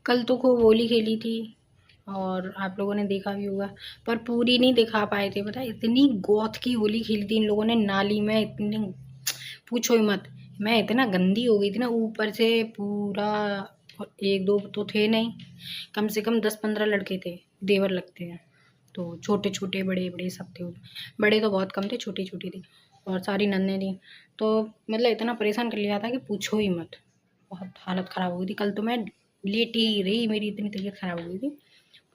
कल तो खूब होली खेली थी और आप लोगों ने देखा भी होगा, पर पूरी नहीं दिखा पाए थे। पता है, इतनी गौथ की होली खेली थी इन लोगों ने नाली में, इतनी पूछो ही मत। मैं इतना गंदी हो गई थी ना, ऊपर से पूरा। एक दो तो थे नहीं, कम से कम 10-15 लड़के थे, देवर लगते हैं। तो छोटे छोटे बड़े बड़े सब थे, बड़े तो बहुत कम थे, छोटी छोटी थी और सारी नन्हे थी। तो मतलब इतना परेशान कर लिया था कि पूछो ही मत, बहुत हालत ख़राब हो गई थी। कल तो मैं लेटी ही रही, मेरी इतनी तबीयत ख़राब हो गई थी,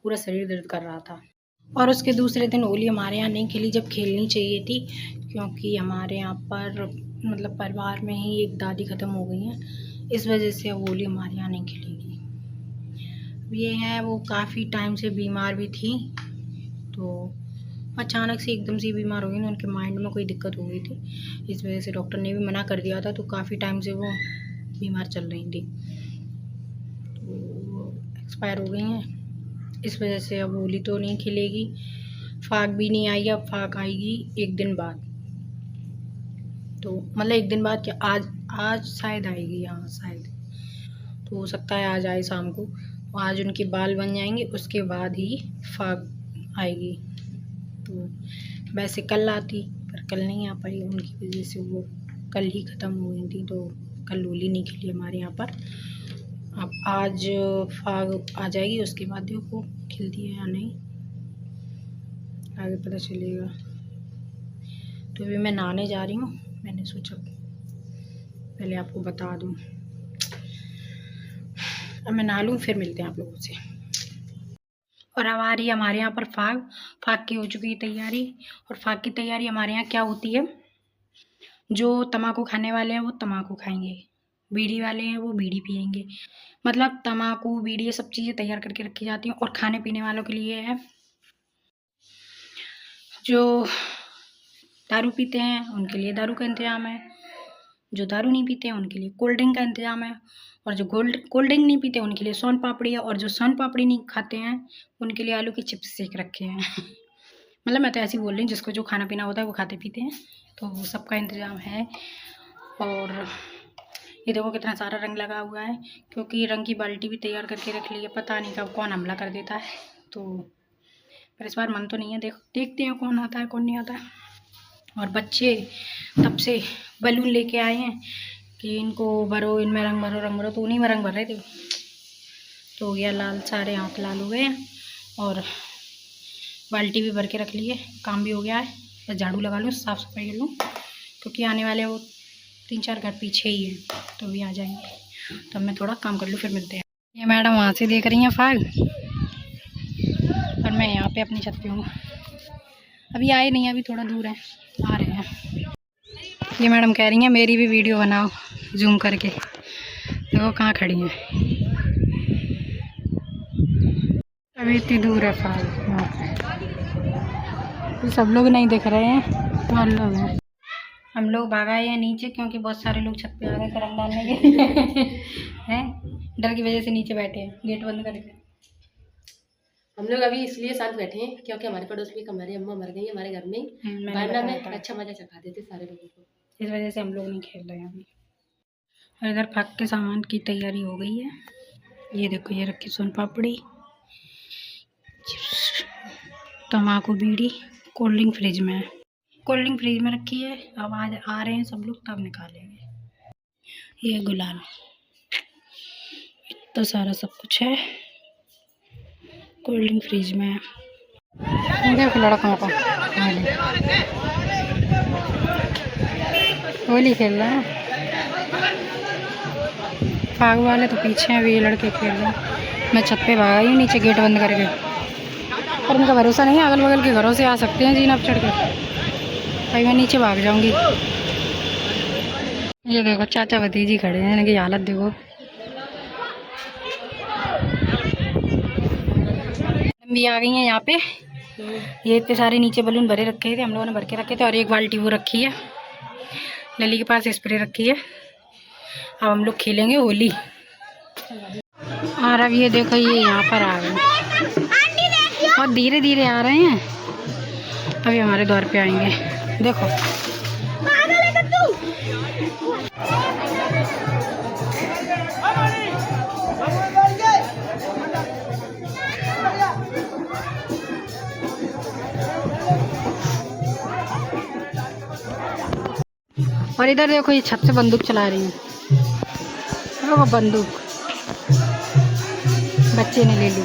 पूरा शरीर दर्द कर रहा था। और उसके दूसरे दिन होली हमारे यहाँ नहीं खेली जब खेलनी चाहिए थी, क्योंकि हमारे यहाँ पर मतलब परिवार में ही एक दादी ख़त्म हो गई हैं, इस वजह से अब होली हमारे यहाँ नहीं खेलेगी। ये है, वो काफ़ी टाइम से बीमार भी थी, तो अचानक से एकदम से बीमार हो गई ना, उनके माइंड में कोई दिक्कत हो गई थी, इस वजह से डॉक्टर ने भी मना कर दिया था। तो काफ़ी टाइम से वो बीमार चल रही थी, तो एक्सपायर हो गई हैं, इस वजह से अब होली तो नहीं खेलेगी। फाग भी नहीं आई, अब फाग आएगी एक दिन बाद। तो मतलब एक दिन बाद क्या, आज शायद आएगी, हाँ शायद, तो हो सकता है आज आए शाम को। आज उनके बाल बन जाएंगे, उसके बाद ही फाग आएगी। तो वैसे कल आती, पर कल नहीं आ पाई, उनकी वजह से वो कल ही ख़त्म हो गई थी, तो कल होली नहीं खेली हमारे यहाँ पर। अब आज फाग आ जाएगी, उसके बाद देखो खिलती है या नहीं, आगे पता चलेगा। तो अभी मैं नहाने जा रही हूँ, मैंने सोचा पहले आपको बता दूँ। अब मैं नहा लूँ, फिर मिलते हैं आप लोगों से। और अब आ रही है हमारे यहाँ पर फाग की हो चुकी है तैयारी। और फाग की तैयारी हमारे यहाँ क्या होती है, जो तम्बाकू खाने वाले हैं वो तम्बाकू खाएंगे, बीड़ी वाले हैं वो बीड़ी पियेंगे। मतलब तम्बाकू बीड़ी ये सब चीज़ें तैयार करके रखी जाती हैं। और खाने पीने वालों के लिए है, जो दारू पीते हैं उनके लिए दारू का इंतज़ाम है, जो दारू नहीं पीते हैं उनके लिए कोल्ड ड्रिंक का इंतज़ाम है, और जो कोल्ड ड्रिंक नहीं पीते उनके लिए सोन पापड़ी है, और जो सोन पापड़ी नहीं खाते हैं उनके लिए आलू के चिप्स सेक रखे हैं। मतलब मैं तो ऐसे ही बोल रही हूँ, जिसको जो खाना पीना होता है वो खाते पीते हैं, तो वो सबका इंतज़ाम है। और ये देखो कितना सारा रंग लगा हुआ है, क्योंकि रंग की बाल्टी भी तैयार करके रख ली है, पता नहीं कब कौन हमला कर देता है। तो पर इस बार मन तो नहीं है, देखते हैं कौन आता है कौन नहीं आता है। और बच्चे तब से बलून लेके आए हैं कि इनको भरो, इनमें रंग भरो, तो उन्हीं में रंग भर रहे थे, तो हो गया लाल, सारे हाथ लाल हो गए हैं। और बाल्टी भी भर के रख ली है, काम भी हो गया है, बस झाड़ू लगा लूँ, साफ़ सफाई कर लूँ, क्योंकि आने वाले वो 3-4 घर पीछे ही है, तो भी आ जाएंगे। तो मैं थोड़ा काम कर लूँ, फिर मिलते हैं। ये मैडम वहाँ से देख रही हैं फाग, और मैं यहाँ पे अपनी छत पे हूँ। अभी आए नहीं, अभी थोड़ा दूर है, आ रहे हैं। ये मैडम कह रही हैं मेरी भी वीडियो बनाओ जूम करके, देखो कहाँ खड़ी हैं, अभी इतनी दूर है फाग यहाँ पे, तो सब लोग नहीं दिख रहे हैं, तो हम लोग हैं। हम लोग भागाए हैं नीचे, क्योंकि बहुत सारे लोग छत पे आ गए रंग डालने के हैं, डर की वजह से नीचे बैठे हैं गेट बंद करके। हम लोग अभी इसलिए साथ बैठे हैं क्योंकि हमारे पड़ोस में हमारी अम्मा मर गई हमारे घर में, वरना में अच्छा मजा चखा देते सारे लोगों को, इस वजह से हम लोग नहीं खेल रहे हैं अभी। और इधर फाग के सामान की तैयारी हो गई है, ये देखो ये रखी सोन पापड़ी, तम्बाकू बीड़ी, कोल्ड ड्रिंक फ्रिज में है, कोल्ड ड्रिंक फ्रिज में रखी है। अब आज आ रहे हैं सब लोग तब निकालेंगे। ये गुलाल, इतना सारा सब कुछ है, कोल्ड ड्रिंक फ्रिज में है। देखो लड़कों को होली खेल रहे हैं, फाग वाले तो पीछे हैं, ये लड़के खेल रहे हैं। मैं छत पे भागा ही नीचे गेट बंद करके, पर उनका भरोसा नहीं है, अगल बगल के घरों से आ सकते हैं जीना पर चढ़ के, भाई मैं नीचे भाग जाऊंगी। ये देखो चाचा भतीजी खड़े हैं, इनकी हालत देखो। भी आ गई हैं यहाँ पे, ये इतने सारे नीचे बलून भरे रखे थे, हम लोगों ने भर के रखे थे, और एक बाल्टी वो रखी है, लली के पास स्प्रे रखी है। अब हम लोग खेलेंगे होली। और अब ये देखो ये यहाँ पर आ गए, और धीरे धीरे आ रहे हैं, अभी हमारे द्वार पे आएंगे, देखो। और इधर देखो ये छत से बंदूक चला रही है, वो बंदूक बच्चे ने ले ली।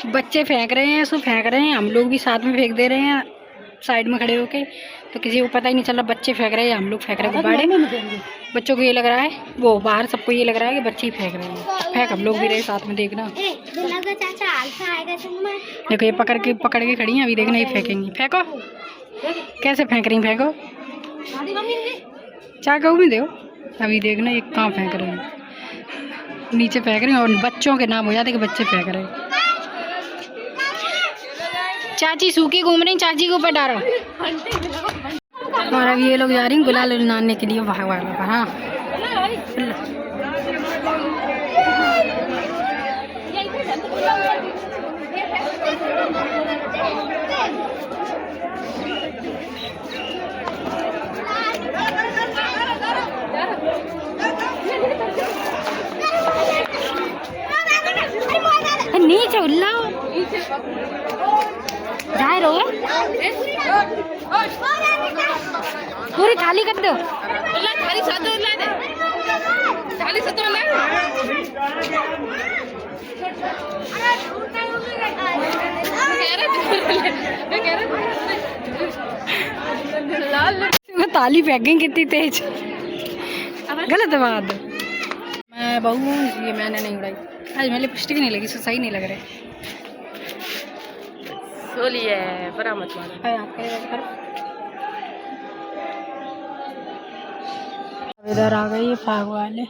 बच्चे फेंक रहे हैं, इसको फेंक रहे हैं, हम लोग भी साथ में फेंक दे रहे हैं साइड में खड़े होके, तो किसी को पता ही नहीं चल रहा बच्चे फेंक रहे हैं हम लोग फेंक रहे हैं गुब्बारे। बच्चों को ये लग रहा है, वो बाहर सबको ये लग रहा है कि बच्चे ही फेंक रहे हैं, फेंक हम लोग भी रहे साथ में। देखना देखो ये पकड़ के खड़ी हैं, अभी देखना ये फेंकेंगी। फेंको, कैसे फेंक रही, फेंको चाय कहूँ भी दो, अभी देखना ये कहाँ फेंक रहे हैं, नीचे फेंक रहे हैं और बच्चों के नाम हो जाते कि बच्चे फेंक रहे हैं। चाची सूखी घूम रही, चाची के ऊपर डालो। और अब ये लोग जा रही हैं गुलाल उड़ाने के लिए भाग भाग। हाँ नीचे उल्लाओ जाए रो पूरी थाली कर दो, थाली साथ ला दे, थाली साथ ला थाली फेंकेंगे कितनी तेज, गलत बात। मैं बहू हूँ इसलिए मैंने नहीं उड़ाई आज, मैं लिपस्टिक नहीं लगी, सही नहीं लग रहे। सोलिए बड़ा मत मारो। इधर आ गई फाग वाले,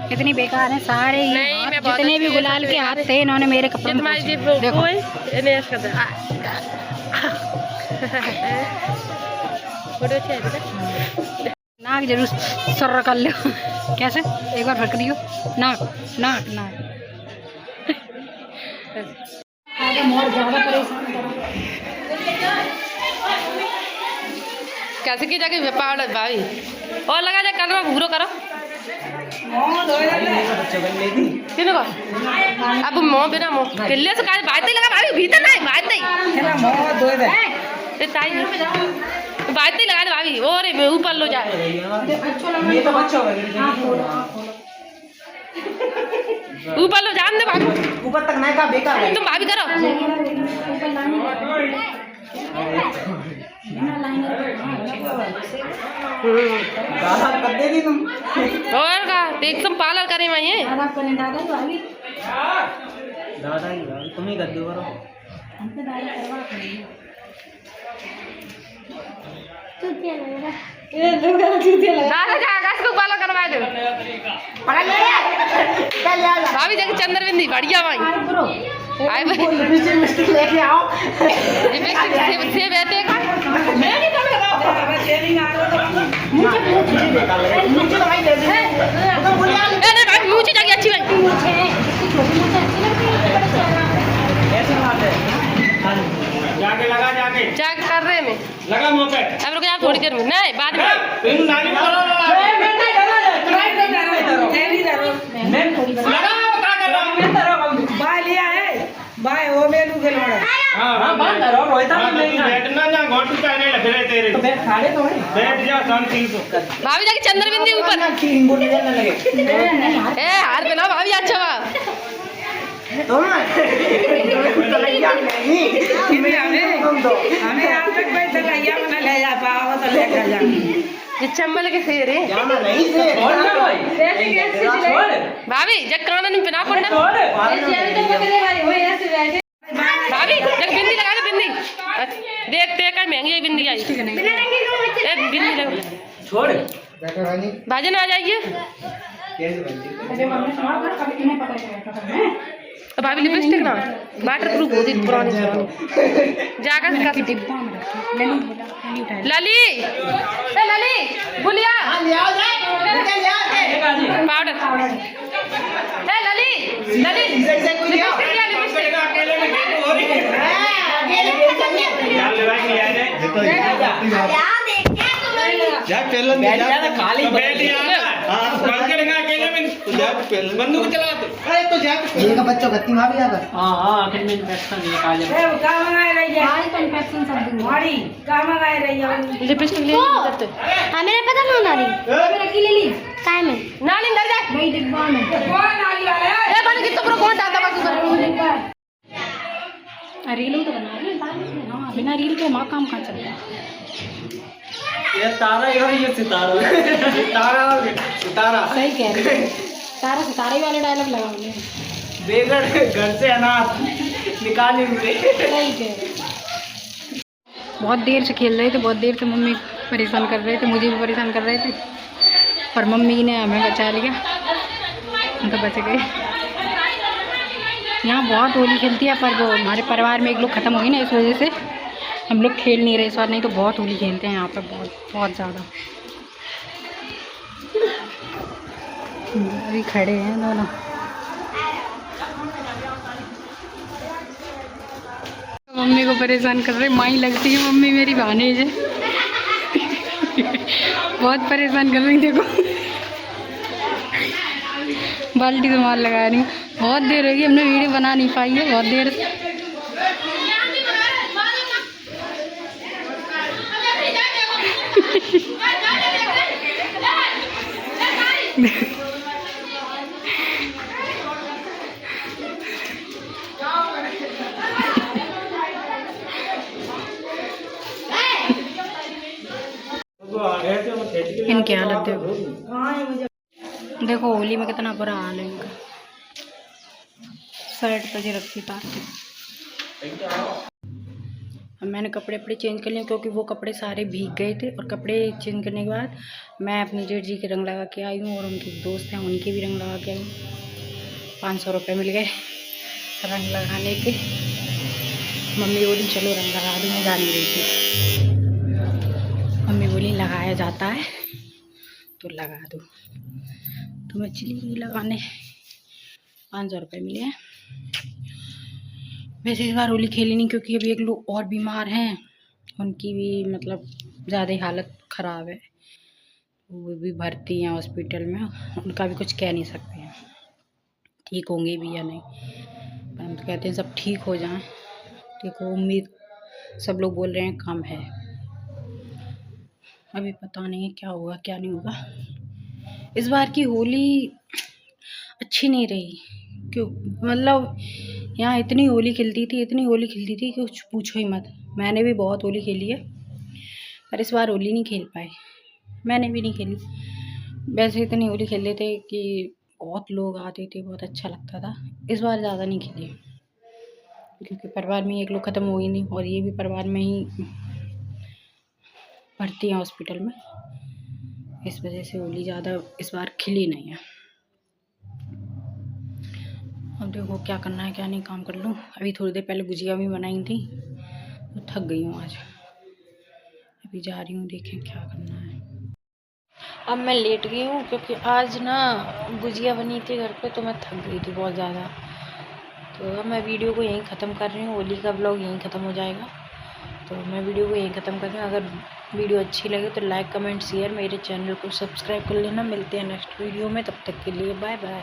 कितनी बेकार है सारे ही, जितने भी गुलाल के हाथ थे इन्होंने मेरे कपड़े में देखो। नाक जरूर सर कर लो, कैसे एक बार फक दियो, नाक नाक नाक ज़्यादा परेशान कैसे की जाके पाउडर भाभी और लगा जा कर घूरो करो किन को अब मोह बिना मोह किल्ले से काज बात लगा भाभी भीतर नहीं बात नहीं मोह दो दे ते ताई बात नहीं लगा दे भाभी और मैं ऊपर लो जाए ये तो बच्चों ऊपर लो जान दे भाभी, ऊपर तक नहीं का बेकार है तुम भाभी करो कर देगी तुम और का एकदम पार्लर करे मैं ये दादा ही तुम ही कर दो दादा जा को पार्लर करवा दो भाभी जाके चंद्र बिंदी बढ़िया भाई आए लिपस्टिक लेके आओ लिपस्टिक से बैठे का मैं नहीं करूंगा मुझे भाई दे दे अरे भाई मुझे जाके अच्छी भाई ऐसे बात है जाके लगा जाके कर रहे मैं लगा मुंह पे अब रुक जा थोड़ी देर में नहीं बाद में तुम नानी करो मैं लगा क्या कर रहा हूं मैं तरह बाय लिया है बाय वो मेलू के लोड़ा हां बात करो रोहिता में नहीं बैठना ना घोटू का नहीं लगे तेरे तो बैठ खाड़े तो है बैठ जा 350 भाभी जाके चंद्र बिंदी ऊपर किंग बोल जाने लगे ए हार पे ना भाभी अच्छा बा तो ना तो लैया नहीं हमें आज तक भाई तो लैया बना ले जा पाओ तो लेकर जा ये चंबल के फेरे जाना नहीं से छोड़ ना भाई ऐसे छोड़ भाभी जब कान में पहना पड़ना छोड़ ऐसे तो पकड़े भाई वो ऐसे बैठे भाभी जब बिंदी लगा दे बिंदी देखते का महंगी बिंदी आई एक बिंदी लगा छोड़ बैठो रानी भाजन आ जाइए कैसे बनती अरे मम्मी सुना कर कभी नहीं पता है तो भाभी लिपस्टिक ना वाटर प्रूफ होती पुरानी जाकर का डिब्बा में रखी लली ए लली बुलिया ले आओ जा पाउडर ए लली लली लिपस्टिक बंदूक चला तो बच्चों गति मार भी आता। हां आखिर में इन्फेक्शन निकाल ले। ए का मंगाए रही है? हां तो इन्फेक्शन सब दिन मारी का मंगाए रही है? लिपस्टिक ले करते। हां मेरे पता ना नाली मेरा की ले ली काय में नाली अंदर जा भाई डिब्बा में कौन नाली वाला है? ए बन कितो कौन डालता बाकी कर रील तो बना रहे हैं। हां बिना रील के मां काम कहां चलता है? ये तारा ये सितारा सितारा सही कह रहे हैं। तारा सितारे वाले डायलॉग लगा हमने बेगड़ घर से अनाथ निकाले हुए सही कह रहे। बहुत देर से खेल रहे थे, बहुत देर से मम्मी परेशान कर रहे थे, मुझे भी परेशान कर रहे थे, पर मम्मी ने हमें बचा लिया, हम तो बच गए। यहाँ बहुत होली खेलती है, पर वो हमारे परिवार में एक लोग ख़त्म हो गई ना, इस वजह से हम लोग खेल नहीं रहे इस बार, नहीं तो बहुत होली खेलते हैं यहाँ पर, बहुत ज़्यादा। अभी खड़े हैं दोनों। मम्मी को परेशान कर रहे, माई लगती है मम्मी मेरी भानेज है। बहुत परेशान कर रही, देखो बाल्टी से मार लगा रही। बहुत देर होगी, हमने वीडियो बना नहीं पाई है, बहुत देर। इनकी हालत देखो, देखो होली में कितना बुरा हाल है इनका। शर्ट तो रखी तार के। अब मैंने कपड़े चेंज कर लिए, क्योंकि वो कपड़े सारे भीग गए थे, और कपड़े चेंज करने के बाद मैं अपनी जेठ जी के रंग लगा के आई हूँ, और उनके दोस्त हैं उनके भी रंग लगा के आई हूँ। 500 रुपये मिल गए रंग लगाने के। मम्मी बोली चलो रंग लगा दूँ, मैं जा नहीं रही थी। मम्मी बोली लगाया जाता है तो लगा दूँ, तो मैं चली गई लगाने। 500 रुपये मिले हैं। वैसे इस बार होली खेली नहीं, क्योंकि अभी एक लोग और बीमार हैं, उनकी भी मतलब ज़्यादा ही हालत ख़राब है, वो भी भर्ती हैं हॉस्पिटल में, उनका भी कुछ कह नहीं सकते हैं ठीक होंगे भी या नहीं, पर हम तो कहते हैं सब ठीक हो जाएं। देखो उम्मीद सब लोग बोल रहे हैं कम है, अभी पता नहीं है क्या होगा क्या नहीं होगा। इस बार की होली अच्छी नहीं रही, क्यों मतलब यहाँ इतनी होली खिलती थी कि कुछ पूछो ही मत। मैंने भी बहुत होली खेली है, पर इस बार होली नहीं खेल पाए, मैंने भी नहीं खेली। वैसे इतनी होली खेलते थे कि बहुत लोग आते थे, बहुत अच्छा लगता था। इस बार ज़्यादा नहीं खेली, क्योंकि परिवार में एक लोग ख़त्म हो ही नहीं, और ये भी परिवार में ही भर्ती हैं हॉस्पिटल में, इस वजह से होली ज़्यादा इस बार खिली नहीं है। अब देखो क्या करना है क्या नहीं, काम कर लूँ। अभी थोड़ी देर पहले गुजिया भी बनाई थी, तो थक गई हूँ आज। अभी जा रही हूँ, देखें क्या करना है। अब मैं लेट गई हूँ, क्योंकि आज ना गुजिया बनी थी घर पे, तो मैं थक गई थी बहुत ज़्यादा। तो अब मैं वीडियो को यहीं ख़त्म कर रही हूँ, होली का ब्लॉग यहीं ख़त्म हो जाएगा, तो मैं वीडियो को यहीं ख़त्म कर रही हूँ। अगर वीडियो अच्छी लगे तो लाइक कमेंट शेयर, मेरे चैनल को सब्सक्राइब कर लेना। मिलते हैं नेक्स्ट वीडियो में, तब तक के लिए बाय बाय।